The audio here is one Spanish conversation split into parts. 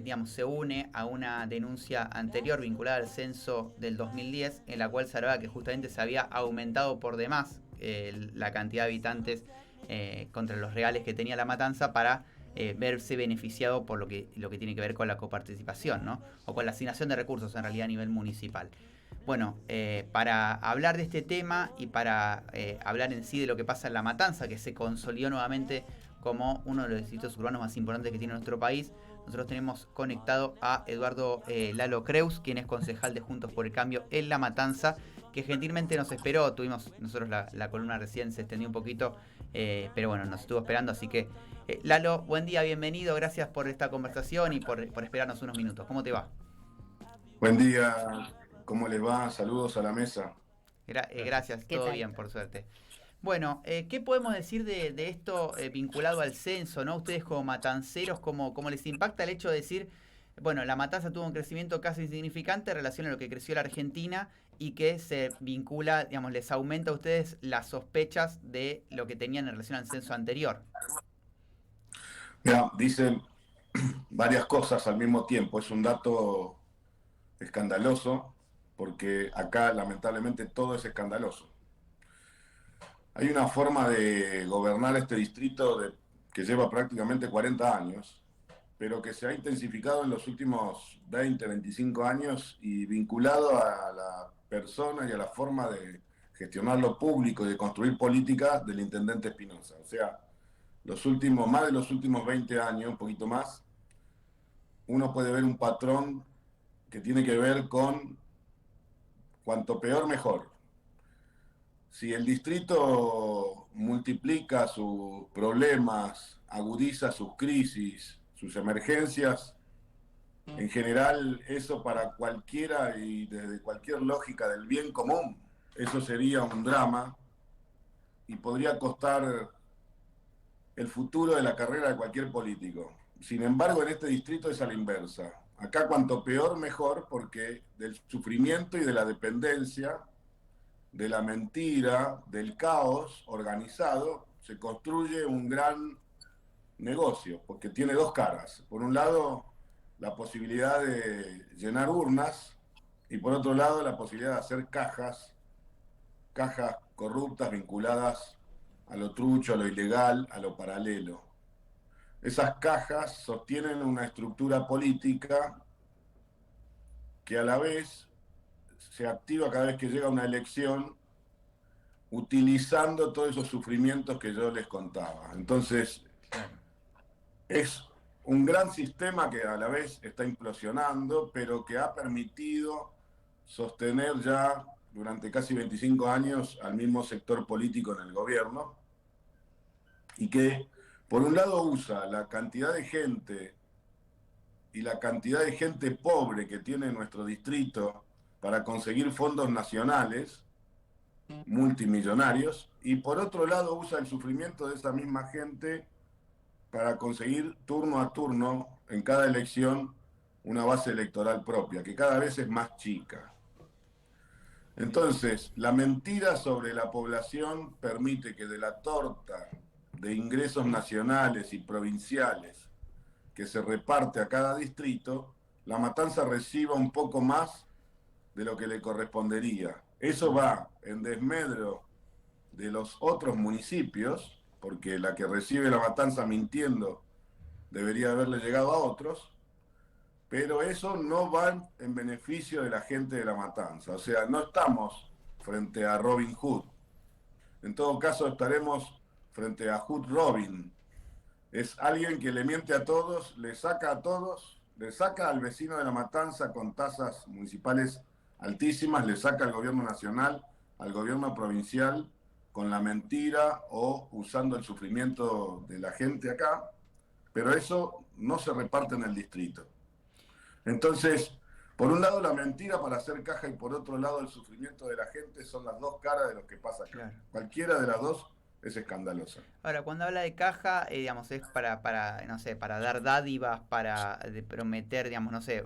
digamos, se une a una denuncia anterior vinculada al censo del 2010, en la cual se hablaba que justamente se había aumentado por demás la cantidad de habitantes contra los reales que tenía La Matanza para verse beneficiado por lo que tiene que ver con la coparticipación, ¿no? O con la asignación de recursos en realidad a nivel municipal. Bueno, para hablar de este tema y para hablar en sí de lo que pasa en La Matanza, que se consolidó nuevamente como uno de los distritos urbanos más importantes que tiene nuestro país, nosotros tenemos conectado a Eduardo Lalo Creus, quien es concejal de Juntos por el Cambio en La Matanza, que gentilmente nos esperó. Tuvimos nosotros la columna recién, se extendió un poquito, pero bueno, nos estuvo esperando, así que Lalo, buen día, bienvenido, gracias por esta conversación y por esperarnos unos minutos. ¿Cómo te va? Buen día, ¿cómo les va? Saludos a la mesa. Gracias, ¿Qué todo tal? bien, por suerte. Bueno, ¿qué podemos decir de esto vinculado al censo, ¿no? Ustedes como matanceros, ¿cómo les impacta el hecho de decir, bueno, la matanza tuvo un crecimiento casi insignificante en relación a lo que creció la Argentina y que se vincula, digamos, les aumenta a ustedes las sospechas de lo que tenían en relación al censo anterior? Mira, dicen varias cosas al mismo tiempo. Es un dato escandaloso porque acá lamentablemente todo es escandaloso. Hay una forma de gobernar este distrito que lleva prácticamente 40 años, pero que se ha intensificado en los últimos 20, 25 años y vinculado a la persona y a la forma de gestionar lo público y de construir políticas del intendente Espinosa. O sea, más de los últimos 20 años, un poquito más, uno puede ver un patrón que tiene que ver con cuanto peor mejor. Si el distrito multiplica sus problemas, agudiza sus crisis, sus emergencias, en general eso para cualquiera y desde cualquier lógica del bien común, eso sería un drama y podría costar el futuro de la carrera de cualquier político. Sin embargo, en este distrito es a la inversa. Acá cuanto peor, mejor, porque del sufrimiento y de la dependencia, de la mentira, del caos organizado, se construye un gran negocio, porque tiene dos caras. Por un lado, la posibilidad de llenar urnas y por otro lado, la posibilidad de hacer cajas corruptas vinculadas a lo trucho, a lo ilegal, a lo paralelo. Esas cajas sostienen una estructura política que a la vez se activa cada vez que llega una elección utilizando todos esos sufrimientos que yo les contaba. Entonces, Claro. es un gran sistema que a la vez está implosionando, pero que ha permitido sostener ya durante casi 25 años al mismo sector político en el gobierno y que, por un lado, usa la cantidad de gente y la cantidad de gente pobre que tiene nuestro distrito para conseguir fondos nacionales multimillonarios y por otro lado usa el sufrimiento de esa misma gente para conseguir turno a turno en cada elección una base electoral propia, que cada vez es más chica. Entonces, la mentira sobre la población permite que de la torta de ingresos nacionales y provinciales que se reparte a cada distrito, La Matanza reciba un poco más de lo que le correspondería. Eso va en desmedro de los otros municipios, porque la que recibe La Matanza mintiendo debería haberle llegado a otros, pero eso no va en beneficio de la gente de La Matanza. O sea, no estamos frente a Robin Hood. En todo caso, estaremos frente a Hood Robin. Es alguien que le miente a todos, le saca a todos, le saca al vecino de La Matanza con tasas municipales altísimas, le saca al gobierno nacional, al gobierno provincial, con la mentira o usando el sufrimiento de la gente acá, pero eso no se reparte en el distrito. Entonces, por un lado la mentira para hacer caja y por otro lado el sufrimiento de la gente son las dos caras de lo que pasa acá. Claro. Cualquiera de las dos es escandalosa. Ahora, cuando habla de caja, digamos, es no sé, para dar dádivas, para prometer, digamos, no sé,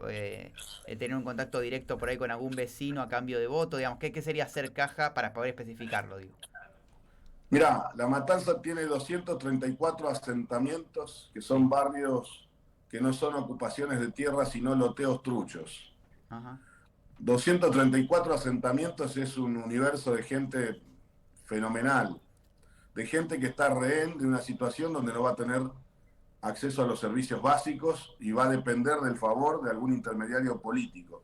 tener un contacto directo por ahí con algún vecino a cambio de voto, digamos, ¿qué sería hacer caja para poder especificarlo, digo? Mirá, La Matanza tiene 234 asentamientos que son Sí, barrios que no son ocupaciones de tierra, sino loteos truchos. Ajá. 234 asentamientos es un universo de gente fenomenal, de gente que está rehén de una situación donde no va a tener acceso a los servicios básicos y va a depender del favor de algún intermediario político.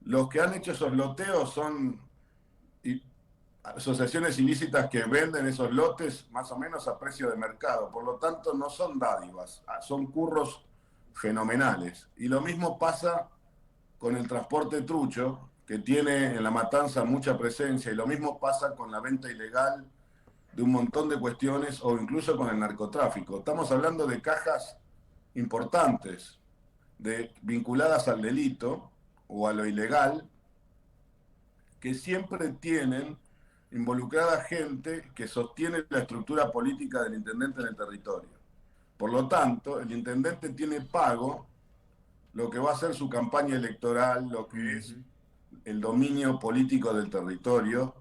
Los que han hecho esos loteos son asociaciones ilícitas que venden esos lotes más o menos a precio de mercado. Por lo tanto, no son dádivas, son curros fenomenales. Y lo mismo pasa con el transporte trucho, que tiene en La Matanza mucha presencia, y lo mismo pasa con la venta ilegal de un montón de cuestiones o incluso con el narcotráfico. Estamos hablando de cajas importantes, vinculadas al delito o a lo ilegal, que siempre tienen involucrada gente que sostiene la estructura política del intendente en el territorio. Por lo tanto, el intendente tiene pago lo que va a ser su campaña electoral, lo que es el dominio político del territorio,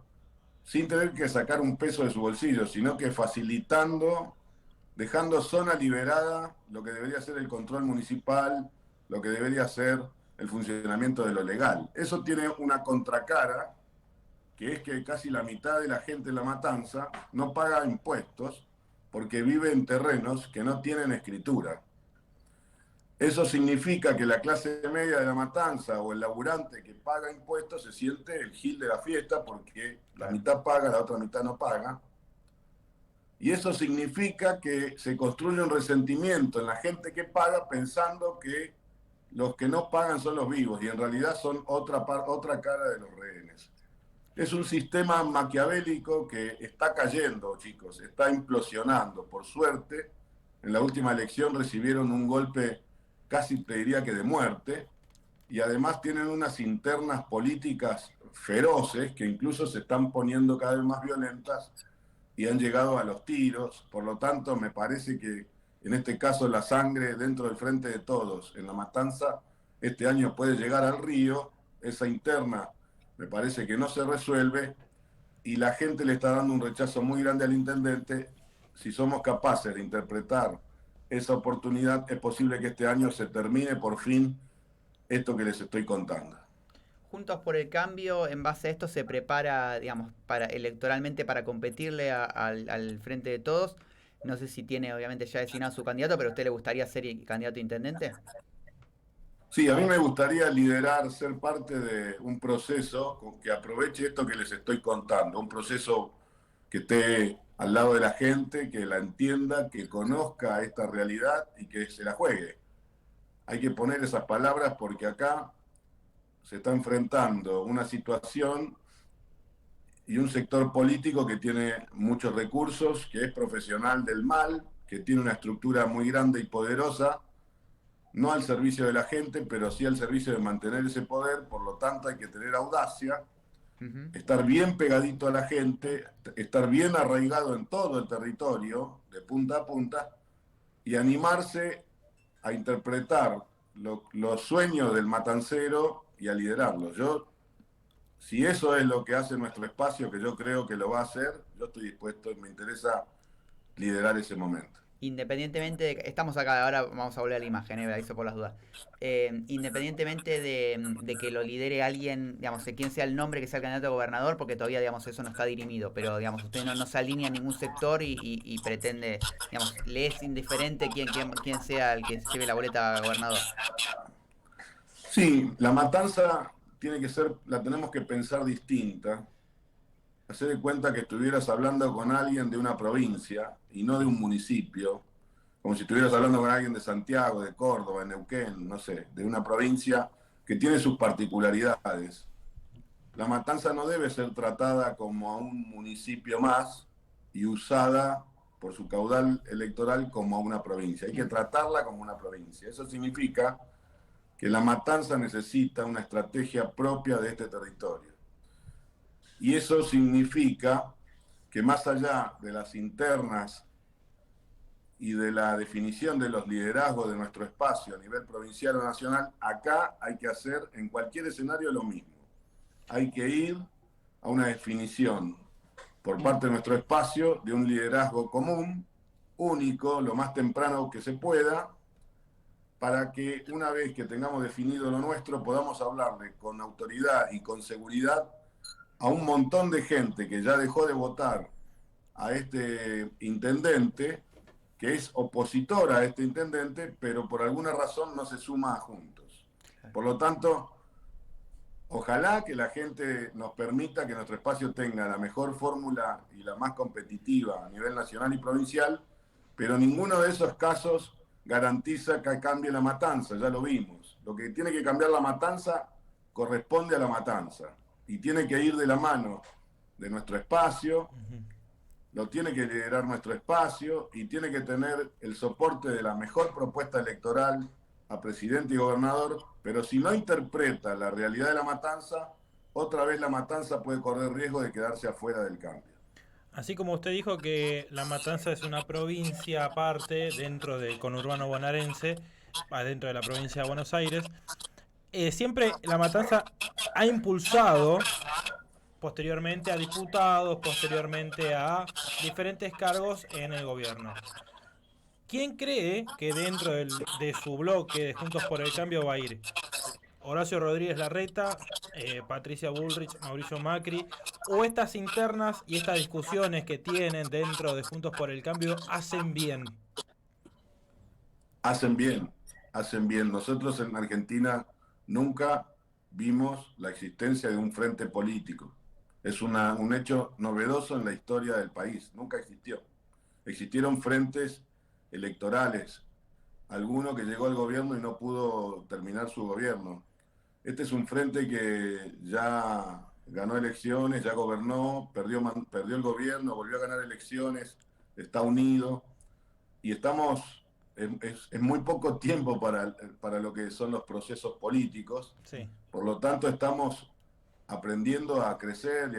sin tener que sacar un peso de su bolsillo, sino que facilitando, dejando zona liberada lo que debería ser el control municipal, lo que debería ser el funcionamiento de lo legal. Eso tiene una contracara, que es que casi la mitad de la gente en La Matanza no paga impuestos porque vive en terrenos que no tienen escritura. Eso significa que la clase media de La Matanza o el laburante que paga impuestos se siente el gil de la fiesta porque la mitad paga, la otra mitad no paga. Y eso significa que se construye un resentimiento en la gente que paga pensando que los que no pagan son los vivos y en realidad son otra cara de los rehenes. Es un sistema maquiavélico que está cayendo, chicos, está implosionando. Por suerte, en la última elección recibieron un golpe casi te diría que de muerte, y además tienen unas internas políticas feroces que incluso se están poniendo cada vez más violentas y han llegado a los tiros. Por lo tanto, me parece que en este caso la sangre dentro del frente de todos en La Matanza este año puede llegar al río. Esa interna me parece que no se resuelve y la gente le está dando un rechazo muy grande al intendente. Si somos capaces de interpretar esa oportunidad, es posible que este año se termine por fin esto que les estoy contando. Juntos por el Cambio, en base a esto, se prepara, digamos, para electoralmente para competirle al Frente de Todos. No sé si tiene, obviamente, ya designado su candidato, pero ¿a usted le gustaría ser candidato a intendente? Sí, a mí me gustaría liderar, ser parte de un proceso que aproveche esto que les estoy contando, un proceso que esté al lado de la gente, que la entienda, que conozca esta realidad y que se la juegue. Hay que poner esas palabras porque acá se está enfrentando una situación y un sector político que tiene muchos recursos, que es profesional del mal, que tiene una estructura muy grande y poderosa, no al servicio de la gente, pero sí al servicio de mantener ese poder. Por lo tanto hay que tener audacia, estar bien pegadito a la gente, estar bien arraigado en todo el territorio, de punta a punta, y animarse a interpretar los sueños del matancero y a liderarlos. Si eso es lo que hace nuestro espacio, que yo creo que lo va a hacer, yo estoy dispuesto y me interesa liderar ese momento. Independientemente de que, estamos acá, ahora vamos a volver a la imagen, me aviso por las dudas. Independientemente de que lo lidere alguien, digamos, de quién sea el nombre que sea el candidato a gobernador, porque todavía, digamos, eso no está dirimido, pero, digamos, usted no se alinea a ningún sector y pretende, digamos, le es indiferente quién sea el que lleve la boleta a gobernador. Sí, la matanza tiene que ser, la tenemos que pensar distinta. Hacer de cuenta que estuvieras hablando con alguien de una provincia y no de un municipio, como si estuvieras hablando con alguien de Santiago, de Córdoba, de Neuquén, no sé, de una provincia que tiene sus particularidades. La Matanza no debe ser tratada como a un municipio más y usada por su caudal electoral como a una provincia. Hay que tratarla como una provincia. Eso significa que La Matanza necesita una estrategia propia de este territorio. Y eso significa que más allá de las internas y de la definición de los liderazgos de nuestro espacio a nivel provincial o nacional, acá hay que hacer en cualquier escenario lo mismo. Hay que ir a una definición por parte de nuestro espacio de un liderazgo común, único, lo más temprano que se pueda, para que una vez que tengamos definido lo nuestro podamos hablarle con autoridad y con seguridad a un montón de gente que ya dejó de votar a este intendente, que es opositora a este intendente, pero por alguna razón no se suma a Juntos. Por lo tanto, ojalá que la gente nos permita que nuestro espacio tenga la mejor fórmula y la más competitiva a nivel nacional y provincial, pero ninguno de esos casos garantiza que cambie la matanza, ya lo vimos. Lo que tiene que cambiar la matanza corresponde a la matanza y tiene que ir de la mano de nuestro espacio, lo tiene que liderar nuestro espacio y tiene que tener el soporte de la mejor propuesta electoral a presidente y gobernador, pero si no interpreta la realidad de la matanza, otra vez la matanza puede correr riesgo de quedarse afuera del cambio. Así como usted dijo que La Matanza es una provincia aparte dentro del conurbano bonaerense, adentro de la provincia de Buenos Aires, siempre La Matanza ha impulsado posteriormente a diputados, posteriormente a diferentes cargos en el gobierno. ¿Quién cree que dentro de su bloque de Juntos por el Cambio va a ir? Horacio Rodríguez Larreta, Patricia Bullrich, Mauricio Macri, o estas internas y estas discusiones que tienen dentro de Juntos por el Cambio hacen bien. Hacen bien, hacen bien. Nosotros en Argentina nunca vimos la existencia de un frente político. Es un hecho novedoso en la historia del país. Nunca existió. Existieron frentes electorales, alguno que llegó al gobierno y no pudo terminar su gobierno. Este es un frente que ya ganó elecciones, ya gobernó, perdió el gobierno, volvió a ganar elecciones, está unido y estamos es muy poco tiempo para lo que son los procesos políticos. Sí. Por lo tanto, estamos aprendiendo a crecer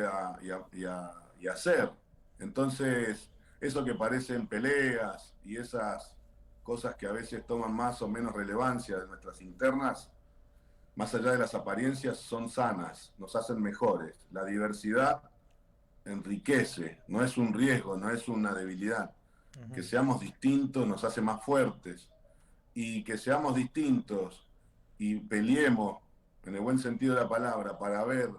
y a hacer. Entonces, eso que parecen peleas y esas cosas que a veces toman más o menos relevancia de nuestras internas, más allá de las apariencias, son sanas, nos hacen mejores. La diversidad enriquece, no es un riesgo, no es una debilidad. Que seamos distintos nos hace más fuertes y que seamos distintos y peleemos, en el buen sentido de la palabra, para ver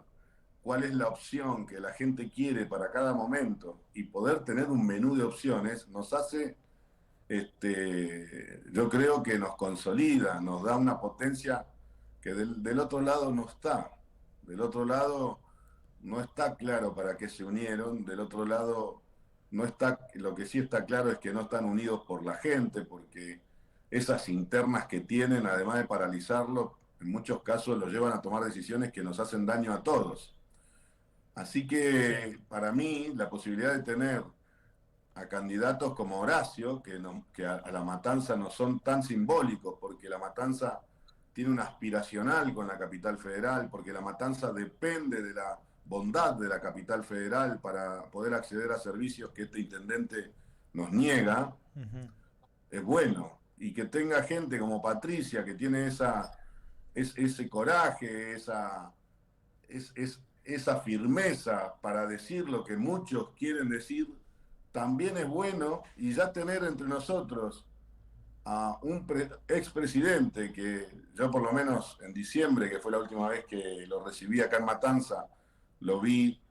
cuál es la opción que la gente quiere para cada momento y poder tener un menú de opciones, nos hace, yo creo que nos consolida, nos da una potencia que del otro lado no está. Del otro lado no está claro para qué se unieron, del otro lado no está, lo que sí está claro es que no están unidos por la gente, porque esas internas que tienen, además de paralizarlo, en muchos casos los llevan a tomar decisiones que nos hacen daño a todos. Así que para mí la posibilidad de tener a candidatos como Horacio, que a la matanza no son tan simbólicos, porque la matanza tiene una aspiracional con la capital federal, porque la matanza depende de la bondad de la capital federal para poder acceder a servicios que este intendente nos niega, es bueno. Y que tenga gente como Patricia, que tiene ese coraje, esa firmeza para decir lo que muchos quieren decir, también es bueno. Y ya tener entre nosotros a un expresidente que yo por lo menos en diciembre, que fue la última vez que lo recibí acá en Matanza, lo vi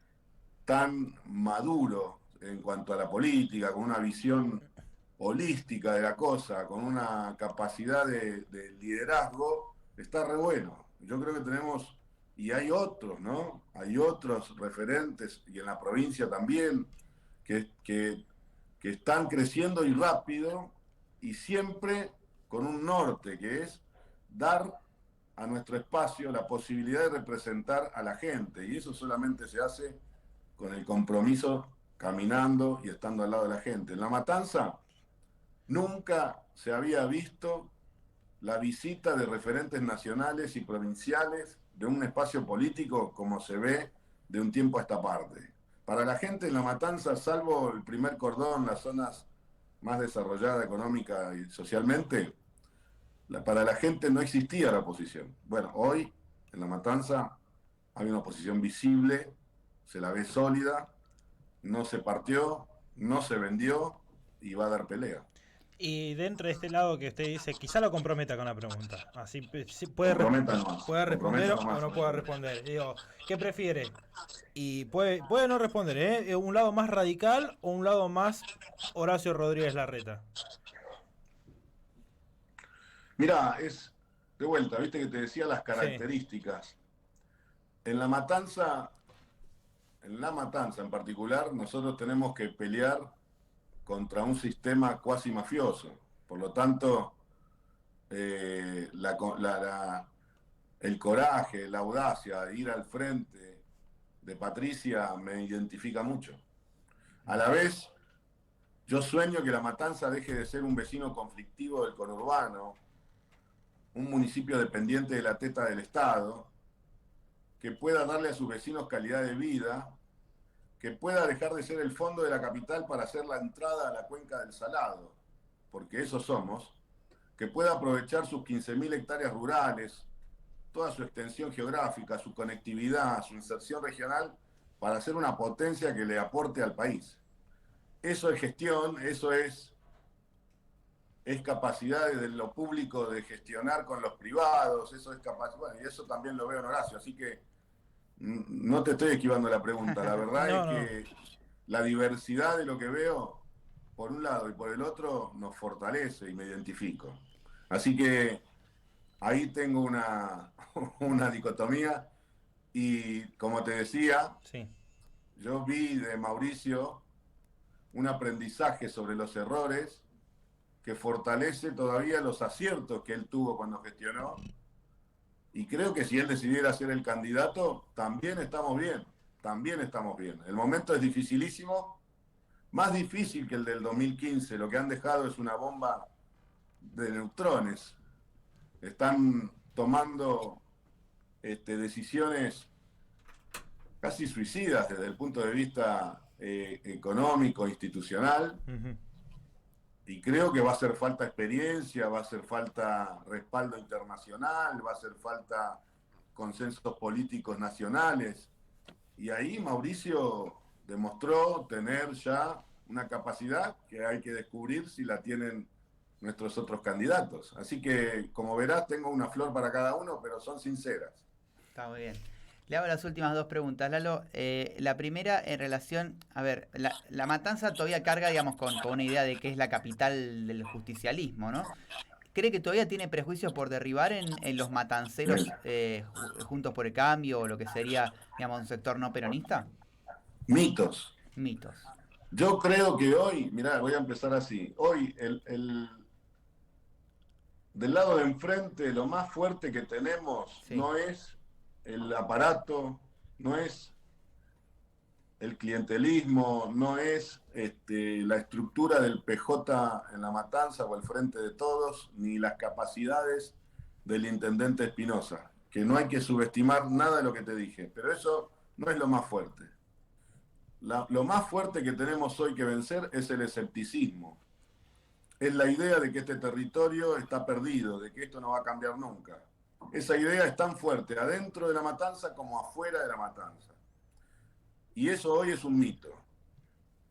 tan maduro en cuanto a la política, con una visión holística de la cosa, con una capacidad de liderazgo, está re bueno. Yo creo que tenemos, y hay otros, ¿no? Hay otros referentes, y en la provincia también, que están creciendo y rápido, y siempre con un norte, que es dar a nuestro espacio la posibilidad de representar a la gente, y eso solamente se hace con el compromiso, caminando y estando al lado de la gente. En La Matanza nunca se había visto la visita de referentes nacionales y provinciales de un espacio político como se ve de un tiempo a esta parte. Para la gente en La Matanza, salvo el primer cordón, las zonas más desarrolladas económica y socialmente, para la gente no existía la oposición. Bueno, hoy en La Matanza hay una oposición visible, se la ve sólida, no se partió, no se vendió y va a dar pelea. Y dentro de este lado que usted dice, quizá lo comprometa con la pregunta. Así sí Comprometa nomás, puede responder comprometa o nomás no con puede eso. responder. Digo, ¿qué prefiere? Y puede no responder, ¿eh? ¿Un lado más radical o un lado más Horacio Rodríguez Larreta? Mirá, de vuelta, viste que te decía las Sí, características. En la matanza, en la matanza en particular, nosotros tenemos que pelear contra un sistema cuasi mafioso. Por lo tanto, el coraje, la audacia de ir al frente de Patricia me identifica mucho. A la vez, yo sueño que La Matanza deje de ser un vecino conflictivo del conurbano, un municipio dependiente de la teta del Estado, que pueda darle a sus vecinos calidad de vida, que pueda dejar de ser el fondo de la capital para hacer la entrada a la cuenca del Salado, porque eso somos, que pueda aprovechar sus 15.000 hectáreas rurales, toda su extensión geográfica, su conectividad, su inserción regional, para ser una potencia que le aporte al país. Eso es gestión, eso es capacidad de lo público de gestionar con los privados, eso es capacidad, bueno, y eso también lo veo en Horacio, así que no te estoy esquivando la pregunta, la verdad es no, no. que la diversidad de lo que veo, por un lado y por el otro, nos fortalece y me identifico. Así que ahí tengo una dicotomía y como te decía, Sí. yo vi de Mauricio un aprendizaje sobre los errores que fortalece todavía los aciertos que él tuvo cuando gestionó. Y creo que si él decidiera ser el candidato, también estamos bien, también estamos bien. El momento es dificilísimo, más difícil que el del 2015. Lo que han dejado es una bomba de neutrones. Están tomando decisiones casi suicidas desde el punto de vista económico, institucional, Ujú. y creo que va a hacer falta experiencia, va a hacer falta respaldo internacional, va a hacer falta consensos políticos nacionales. Y ahí Mauricio demostró tener ya una capacidad que hay que descubrir si la tienen nuestros otros candidatos. Así que, como verás, tengo una flor para cada uno, pero son sinceras. Está muy bien. Le hago las últimas dos preguntas, Lalo. La primera en relación, a ver, la Matanza todavía carga, digamos, con una idea de que es la capital del justicialismo, ¿no? ¿Cree que todavía tiene prejuicios por derribar en los matanceros Juntos por el Cambio o lo que sería, digamos, un sector no peronista? Mitos. Mitos. Yo creo que hoy, mirá, voy a empezar así. Hoy, del lado de enfrente, lo más fuerte que tenemos Sí, no es el aparato, no es el clientelismo, no es la estructura del PJ en La Matanza o el Frente de Todos, ni las capacidades del intendente Espinosa, que no hay que subestimar nada de lo que te dije, pero eso no es lo más fuerte. Lo más fuerte que tenemos hoy que vencer es el escepticismo. Es la idea de que este territorio está perdido, de que esto no va a cambiar nunca. Esa idea es tan fuerte adentro de La Matanza como afuera de La Matanza. Y eso hoy es un mito.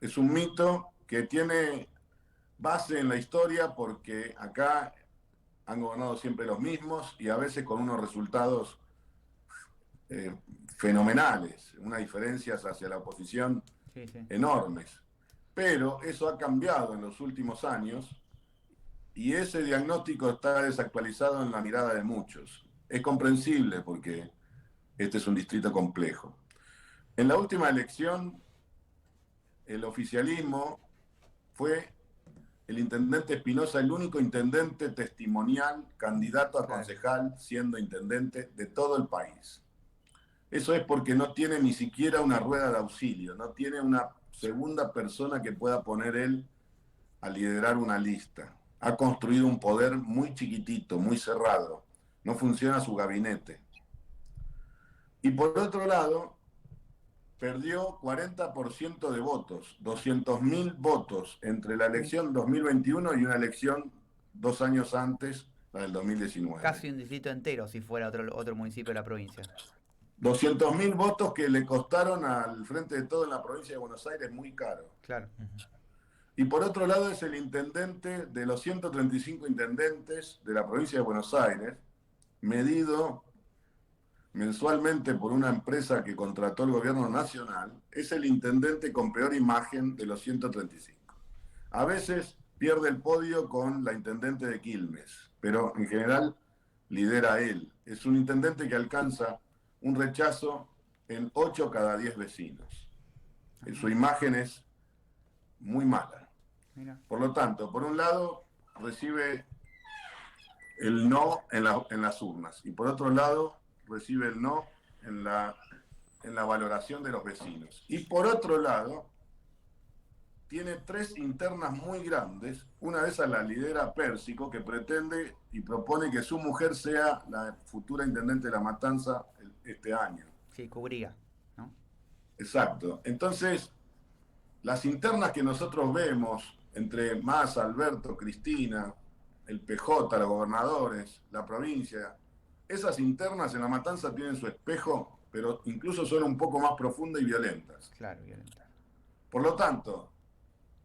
Es un mito que tiene base en la historia porque acá han gobernado siempre los mismos y a veces con unos resultados eh, fenomenales, unas diferencias hacia la oposición sí, sí. enormes. Pero eso ha cambiado en los últimos años y ese diagnóstico está desactualizado en la mirada de muchos. Es comprensible porque este es un distrito complejo. En la última elección, el oficialismo fue el intendente Espinosa el único intendente testimonial, candidato a Claro. concejal, siendo intendente de todo el país. Eso es porque no tiene ni siquiera una rueda de auxilio, no tiene una segunda persona que pueda poner él a liderar una lista. Ha construido un poder muy chiquitito, muy cerrado. No funciona su gabinete. Y por otro lado, perdió 40% de votos, 200.000 votos entre la elección 2021 y una elección 2 años antes, la del 2019. Casi un distrito entero si fuera otro municipio de la provincia. 200.000 votos que le costaron al Frente de Todo en la provincia de Buenos Aires muy caro. Claro. Y por otro lado es el intendente de los 135 intendentes de la provincia de Buenos Aires, medido mensualmente por una empresa que contrató el gobierno nacional, es el intendente con peor imagen de los 135. A veces pierde el podio con la intendente de Quilmes, pero en general lidera él. Es un intendente que alcanza un rechazo en 8 cada 10 vecinos. Su imagen es muy mala. Mira. Por lo tanto, por un lado, recibe el no en las urnas y por otro lado, recibe el no en la valoración de los vecinos. Y por otro lado, tiene 3 internas muy grandes. Una de esas la lidera Pérsico, que pretende y propone que su mujer sea la futura intendente de La Matanza este año. Sí, Cubriga, ¿no? Exacto. Entonces, las internas que nosotros vemos entre Massa, Alberto, Cristina, el PJ, los gobernadores, la provincia, esas internas en La Matanza tienen su espejo, pero incluso son un poco más profundas y violentas. Claro, violentas. Por lo tanto,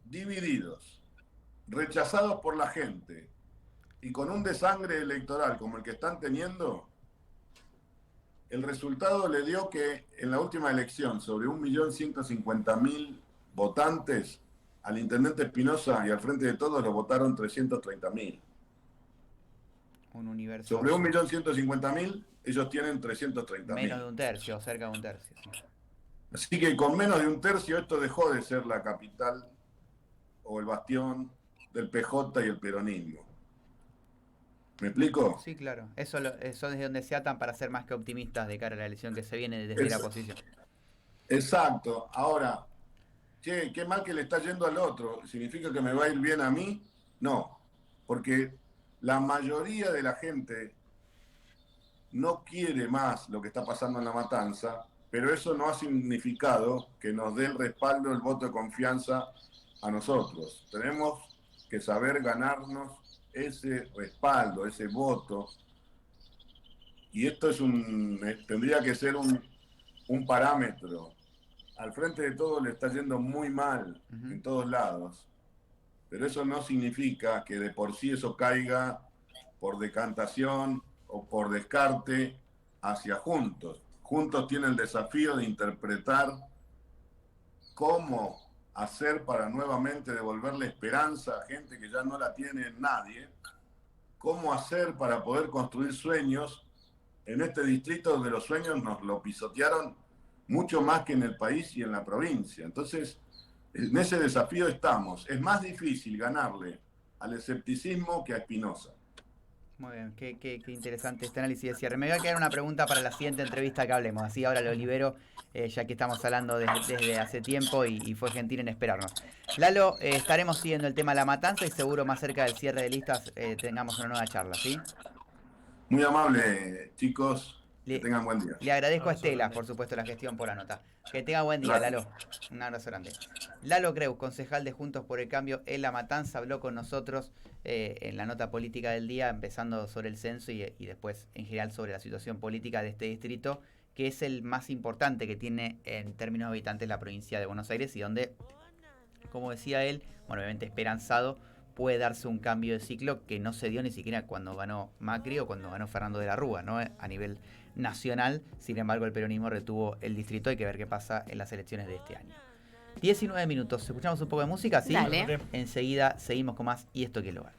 divididos, rechazados por la gente y con un desangre electoral como el que están teniendo, el resultado le dio que en la última elección, sobre 1.150.000 votantes, al intendente Espinosa y al Frente de Todos lo votaron 330.000. Un universo. Sobre 1.150.000, ellos tienen 330.000. Menos de un tercio, cerca de un tercio. Sí. Así que con menos de un tercio esto dejó de ser la capital o el bastión del PJ y el peronismo. ¿Me explico? Sí, claro. Eso es de donde se atan para ser más que optimistas de cara a la elección que se viene desde la oposición. Exacto. Ahora, che, qué mal que le está yendo al otro. ¿Significa que me va a ir bien a mí? No, porque la mayoría de la gente no quiere más lo que está pasando en La Matanza, pero eso no ha significado que nos dé el respaldo, el voto de confianza a nosotros. Tenemos que saber ganarnos ese respaldo, ese voto. Y esto tendría que ser un parámetro. Al Frente de Todos le está yendo muy mal en todos lados. Pero eso no significa que de por sí eso caiga por decantación o por descarte hacia Juntos. Juntos tiene el desafío de interpretar cómo hacer para nuevamente devolverle esperanza a gente que ya no la tiene nadie, cómo hacer para poder construir sueños en este distrito donde los sueños nos lo pisotearon mucho más que en el país y en la provincia. Entonces, en ese desafío estamos. Es más difícil ganarle al escepticismo que a Espinosa. Muy bien, qué interesante este análisis de cierre. Me voy a quedar una pregunta para la siguiente entrevista que hablemos, así ahora lo libero, ya que estamos hablando desde hace tiempo y fue gentil en esperarnos. Lalo, estaremos siguiendo el tema de La Matanza y seguro más cerca del cierre de listas tengamos una nueva charla, ¿sí? Muy amable, chicos. Que tengan buen día. Le agradezco a Estela, por supuesto, la gestión por la nota. Que tenga buen día, Gracias. Lalo. Un abrazo grande. Lalo Creus, concejal de Juntos por el Cambio en La Matanza, habló con nosotros en la nota política del día, empezando sobre el censo y después en general sobre la situación política de este distrito, que es el más importante que tiene en términos de habitantes la provincia de Buenos Aires y donde, como decía él, bueno, obviamente esperanzado, puede darse un cambio de ciclo que no se dio ni siquiera cuando ganó Macri o cuando ganó Fernando de la Rúa, ¿no? A nivel nacional. Sin embargo, el peronismo retuvo el distrito. Hay que ver qué pasa en las elecciones de este año. 19 minutos. Escuchamos un poco de música, ¿sí? Dale. Enseguida seguimos con más Y esto que lo va.